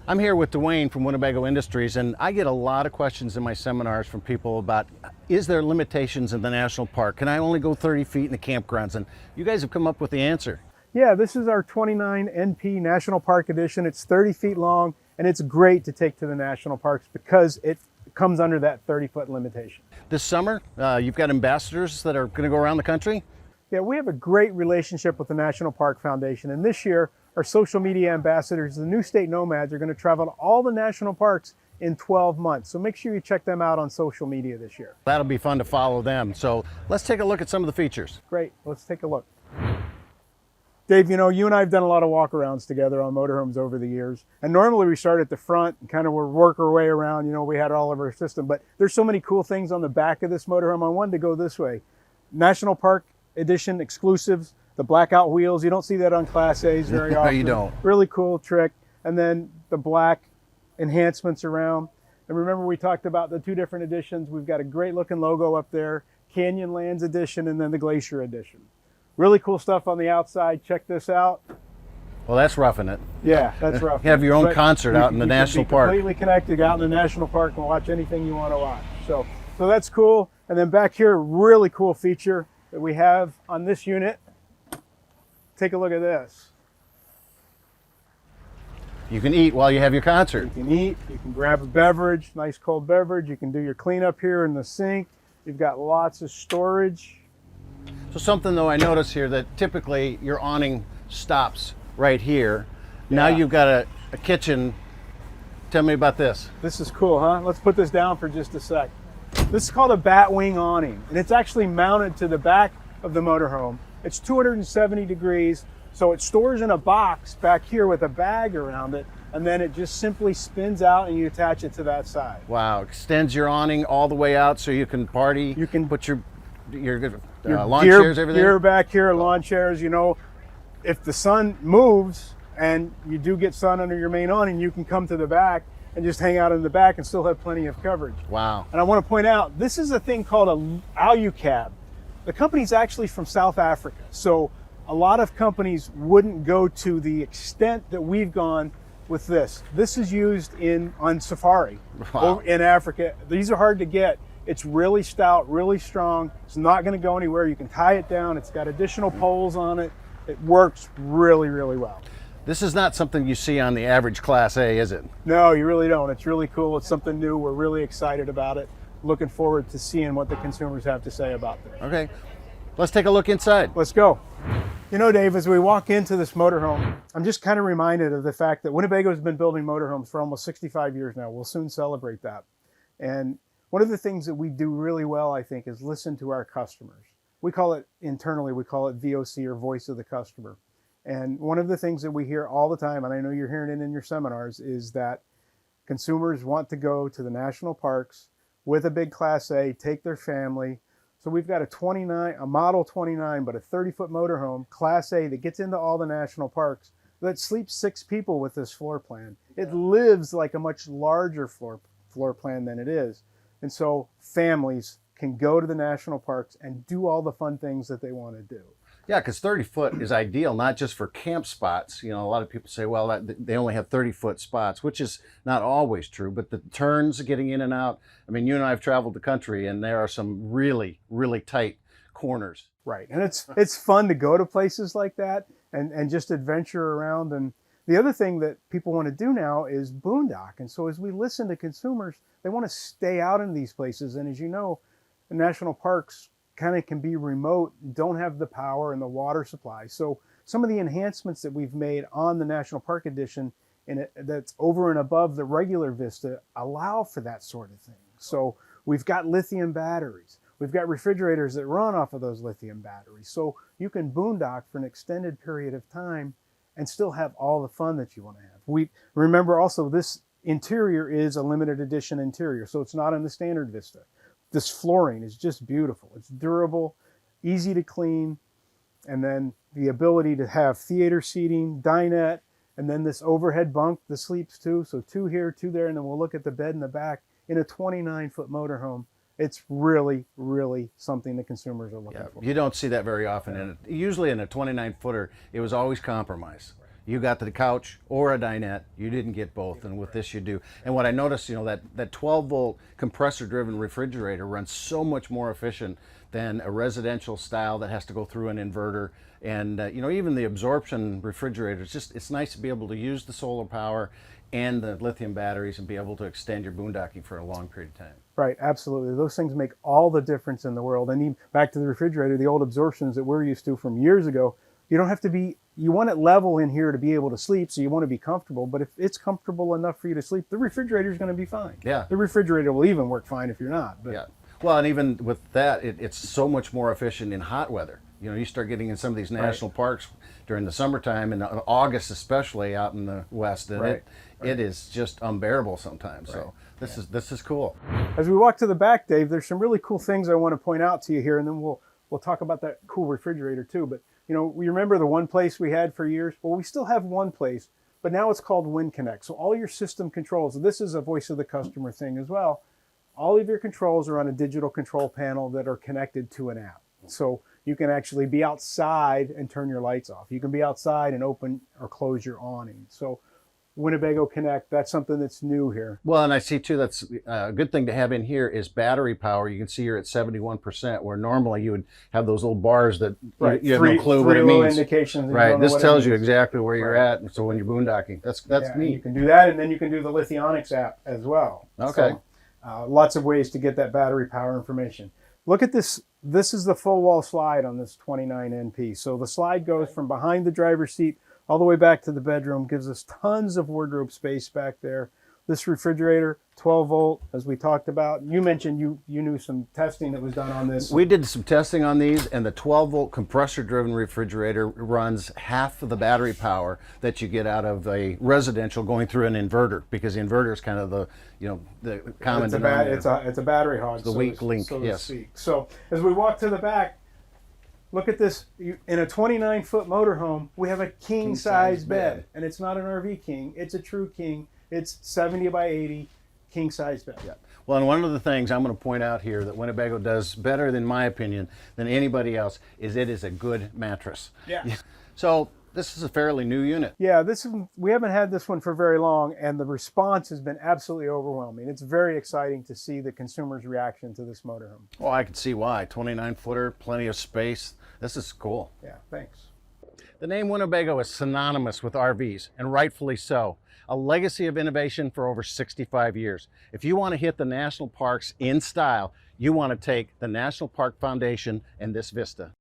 I'm here with Duane from Winnebago Industries, and I get a lot of questions in my seminars from people about, is there limitations in the national park? Can I only go 30 feet in the campgrounds? And you guys have come up with the answer. Yeah, this is our 29 NP National Park Edition. It's 30 feet long, and it's great to take to the national parks because it comes under that 30-foot limitation. This summer, you've got ambassadors that are going to go around the country? Yeah, we have a great relationship with the National Park Foundation, and this year, our social media ambassadors, the New State Nomads, are going to travel to all the national parks in 12 months. So make sure you check them out on social media this year. That'll be fun to follow them. So let's take a look at some of the features. Great, let's take a look. Dave, you know, you and I have done a lot of walkarounds together on motorhomes over the years. And normally we start at the front and kind of work our way around. You know, we had all of our system, but there's so many cool things on the back of this motorhome. I wanted to go this way. National Park Edition exclusives, the blackout wheels. You don't see that on Class A's very often. No, you don't. Really cool trick. And then the black enhancements around. And remember, we talked about the two different editions. We've got a great looking logo up there, Canyonlands Edition and then the Glacier Edition. Really cool stuff on the outside. Check this out. Well, that's roughing it. Yeah, that's rough. You have your own concert out in the national park. Completely connected out in the national park and watch anything you want to watch. So that's cool. And then back here, really cool feature that we have on this unit. Take a look at this. You can eat while you have your concert. You can eat, you can grab a beverage, nice cold beverage. You can do your cleanup here in the sink. You've got lots of storage. So something though I notice here that typically your awning stops right here. Now you've got a kitchen. Tell me about this. This is cool, huh? Let's put this down for just a sec. This is called a batwing awning, and it's actually mounted to the back of the motorhome. It's 270 degrees, so it stores in a box back here with a bag around it, and then it just simply spins out and you attach it to that side. Wow, extends your awning all the way out so you can party. You can put your lawn chairs, everything. Gear back here, lawn chairs. You know, if the sun moves and you do get sun under your main awning, you can come to the back and just hang out in the back and still have plenty of coverage. Wow. And I want to point out, this is a thing called a Alu-Cab. The company's actually from South Africa. So a lot of companies wouldn't go to the extent that we've gone with this. This is used on safari in Africa. These are hard to get. It's really stout, really strong. It's not going to go anywhere. You can tie it down. It's got additional poles on it. It works really, really well. This is not something you see on the average Class A, is it? No, you really don't. It's really cool. It's something new. We're really excited about it. Looking forward to seeing what the consumers have to say about this. Okay, let's take a look inside. Let's go. You know, Dave, as we walk into this motorhome, I'm just kind of reminded of the fact that Winnebago has been building motorhomes for almost 65 years now. We'll soon celebrate that. And one of the things that we do really well, I think, is listen to our customers. We call it internally, we call it VOC, or voice of the customer. And one of the things that we hear all the time, and I know you're hearing it in your seminars, is that consumers want to go to the national parks with a big Class A, take their family. So we've got a model 29, but a 30-foot motorhome, Class A, that gets into all the national parks, that sleeps 6 people with this floor plan. It lives like a much larger floor plan than it is. And so families can go to the national parks and do all the fun things that they want to do. Yeah, because 30 foot is ideal, not just for camp spots. You know, a lot of people say, well, they only have 30-foot spots, which is not always true, but the turns getting in and out. I mean, you and I have traveled the country, and there are some really, really tight corners. Right, and it's fun to go to places like that and just adventure around. And the other thing that people want to do now is boondock. And so as we listen to consumers, they want to stay out in these places. And as you know, the national parks kind of can be remote, don't have the power and the water supply. So some of the enhancements that we've made on the National Park Edition that's over and above the regular Vista allow for that sort of thing. So we've got lithium batteries. We've got refrigerators that run off of those lithium batteries. So you can boondock for an extended period of time and still have all the fun that you want to have. We remember also this interior is a limited edition interior, so it's not in the standard Vista. This flooring is just beautiful. It's durable, easy to clean, and then the ability to have theater seating, dinette, and then this overhead bunk that sleeps 2. So 2 here, 2 there, and then we'll look at the bed in the back in a 29-foot motorhome. It's really, really something that consumers are looking for. You don't see that very often. And usually in a 29-footer, it was always compromise. You got the couch or a dinette. You didn't get both, and with this you do. And what I noticed, you know, that 12-volt compressor-driven refrigerator runs so much more efficient than a residential style that has to go through an inverter. And you know, even the absorption refrigerator, it's nice to be able to use the solar power and the lithium batteries and be able to extend your boondocking for a long period of time. Right, absolutely. Those things make all the difference in the world. And even back to the refrigerator, the old absorptions that we're used to from years ago, you don't have to be, you want it level in here to be able to sleep, so you want to be comfortable. But if it's comfortable enough for you to sleep, the refrigerator is going to be fine. Yeah. The refrigerator will even work fine if you're not. But yeah. Well, and even with that, it's so much more efficient in hot weather. You know, you start getting in some of these national parks during the summertime, and August especially out in the west, and it is just unbearable sometimes. So this is cool. As we walk to the back, Dave, there's some really cool things I want to point out to you here, and then we'll talk about that cool refrigerator too. But you know, we remember the one place we had for years? Well, we still have one place, but now it's called WinConnect. So all your system controls, this is a voice of the customer thing as well. All of your controls are on a digital control panel that are connected to an app. So you can actually be outside and turn your lights off. You can be outside and open or close your awning. So Winnebago Connect, that's something that's new here. Well, and I see too, that's a good thing to have in here is battery power. You can see you're at 71%, where normally you would have those little bars that you have no clue what it means. Indications. Right, this tells you exactly where you're at, and so when you're boondocking, that's neat. You can do that, and then you can do the Lithionics app as well. Okay. So, lots of ways to get that battery power information. Look at this. This is the full wall slide on this 29 NP. So the slide goes from behind the driver's seat all the way back to the bedroom, gives us tons of wardrobe space back there. This refrigerator, 12 volt, as we talked about. You mentioned you knew some testing that was done on this. We did some testing on these, and the 12 volt compressor driven refrigerator runs half of the battery power that you get out of a residential going through an inverter, because the inverter is kind of the, you know, the common denominator. It's a battery hog. The weak link, so yes. to speak. So as we walk to the back, look at this. In a 29-foot motorhome, we have a king size bed. And it's not an RV king. It's a true king. It's 70 by 80 king size bed. Yeah. Well, and one of the things I'm going to point out here that Winnebago does better, in my opinion, than anybody else is it is a good mattress. Yeah. So this is a fairly new unit. Yeah, we haven't had this one for very long, and the response has been absolutely overwhelming. It's very exciting to see the consumer's reaction to this motorhome. Oh, I can see why. 29-footer, plenty of space. This is cool. Yeah, thanks. The name Winnebago is synonymous with RVs, and rightfully so. A legacy of innovation for over 65 years. If you want to hit the national parks in style, you want to take the National Park Foundation and this Vista.